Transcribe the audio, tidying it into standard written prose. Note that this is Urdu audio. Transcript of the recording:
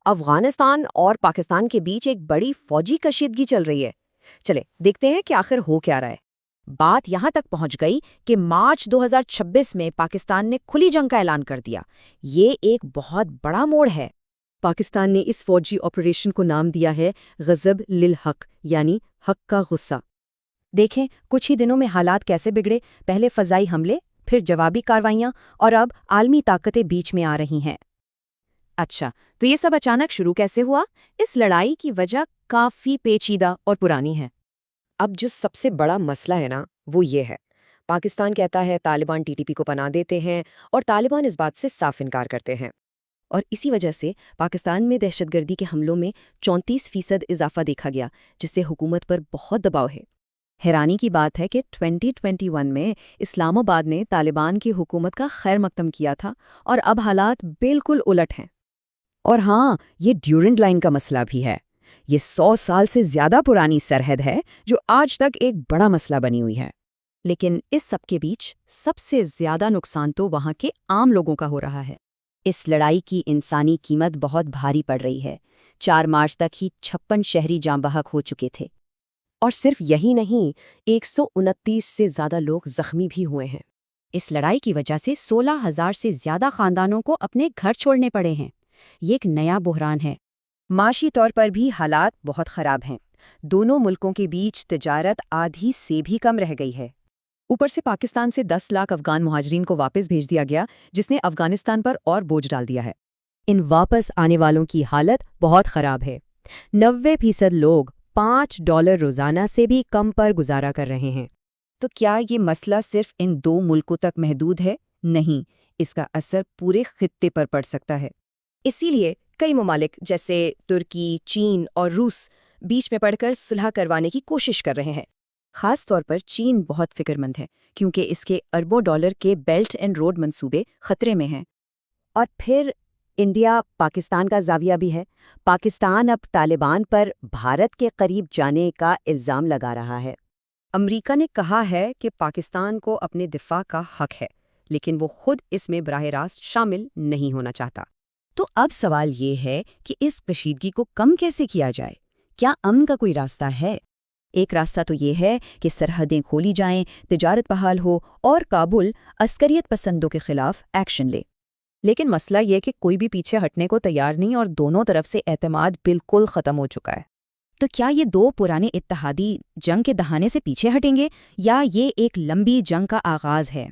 افغانستان اور پاکستان کے بیچ ایک بڑی فوجی کشیدگی چل رہی ہے۔ چلے دیکھتے ہیں کہ آخر ہو کیا رہا ہے۔ بات یہاں تک پہنچ گئی کہ مارچ 2026 میں پاکستان نے کھلی جنگ کا اعلان کر دیا۔ یہ ایک بہت بڑا موڑ ہے۔ پاکستان نے اس فوجی آپریشن کو نام دیا ہے غضب للحق، یعنی حق کا غصہ۔ دیکھیں کچھ ہی دنوں میں حالات کیسے بگڑے، پہلے فضائی حملے، پھر جوابی کارروائیاں، اور اب عالمی طاقتیں بیچ میں آ رہی ہیں۔ اچھا، تو یہ سب اچانک شروع کیسے ہوا؟ اس لڑائی کی وجہ کافی پیچیدہ اور پرانی ہے۔ اب جو سب سے بڑا مسئلہ ہے نا، وہ یہ ہے، پاکستان کہتا ہے طالبان ٹی ٹی پی کو پناہ دیتے ہیں، اور طالبان اس بات سے صاف انکار کرتے ہیں۔ اور اسی وجہ سے پاکستان میں دہشت گردی کے حملوں میں 34% اضافہ دیکھا گیا، جس سے حکومت پر بہت دباؤ ہے۔ حیرانی کی بات ہے کہ 2021 میں اسلام آباد نے طالبان کی حکومت کا خیر مقدم کیا تھا، اور اب حالات بالکل الٹ ہیں۔ اور ہاں، یہ ڈیورنٹ لائن کا مسئلہ بھی ہے۔ یہ 100 سال سے زیادہ پرانی سرحد ہے جو آج تک ایک بڑا مسئلہ بنی ہوئی ہے۔ لیکن اس سب کے بیچ سب سے زیادہ نقصان تو وہاں کے عام لوگوں کا ہو رہا ہے۔ اس لڑائی کی انسانی قیمت بہت بھاری پڑ رہی ہے۔ 4 مارچ تک ہی 56 شہری جاں بحق ہو چکے تھے۔ اور صرف یہی نہیں، 129 سے زیادہ لوگ زخمی بھی ہوئے ہیں۔ اس لڑائی کی وجہ سے 16,000 سے زیادہ خاندانوں کو اپنے گھر چھوڑنے پڑے ہیں۔ یہ ایک نیا بحران ہے۔ معاشی طور پر بھی حالات بہت خراب ہیں۔ دونوں ملکوں کے بیچ تجارت آدھی سے بھی کم رہ گئی ہے۔ اوپر سے پاکستان سے 10 لاکھ افغان مہاجرین کو واپس بھیج دیا گیا، جس نے افغانستان پر اور بوجھ ڈال دیا ہے۔ ان واپس آنے والوں کی حالت بہت خراب ہے۔ 90% لوگ $5 روزانہ سے بھی کم پر گزارا کر رہے ہیں۔ تو کیا یہ مسئلہ صرف ان 2 ملکوں تک محدود ہے؟ نہیں، اس کا اثر پورے خطے پر پڑ سکتا ہے۔ اسی لیے کئی ممالک جیسے ترکی، چین اور روس بیچ میں پڑ کر صلح کروانے کی کوشش کر رہے ہیں۔ خاص طور پر چین بہت فکر مند ہے، کیونکہ اس کے اربوں ڈالر کے بیلٹ اینڈ روڈ منصوبے خطرے میں ہیں۔ اور پھر انڈیا پاکستان کا زاویہ بھی ہے۔ پاکستان اب طالبان پر بھارت کے قریب جانے کا الزام لگا رہا ہے۔ امریکہ نے کہا ہے کہ پاکستان کو اپنے دفاع کا حق ہے، لیکن وہ خود اس میں براہ راست شامل نہیں ہونا چاہتا۔ تو اب سوال یہ ہے کہ اس کشیدگی کو کم کیسے کیا جائے؟ کیا امن کا کوئی راستہ ہے؟ ایک راستہ تو یہ ہے کہ سرحدیں کھولی جائیں، تجارت بحال ہو، اور کابل عسکریت پسندوں کے خلاف ایکشن لے۔ لیکن مسئلہ یہ کہ کوئی بھی پیچھے ہٹنے کو تیار نہیں، اور دونوں طرف سے اعتماد بالکل ختم ہو چکا ہے۔ تو کیا یہ 2 پرانے اتحادی جنگ کے دہانے سے پیچھے ہٹیں گے، یا یہ ایک لمبی جنگ کا آغاز ہے؟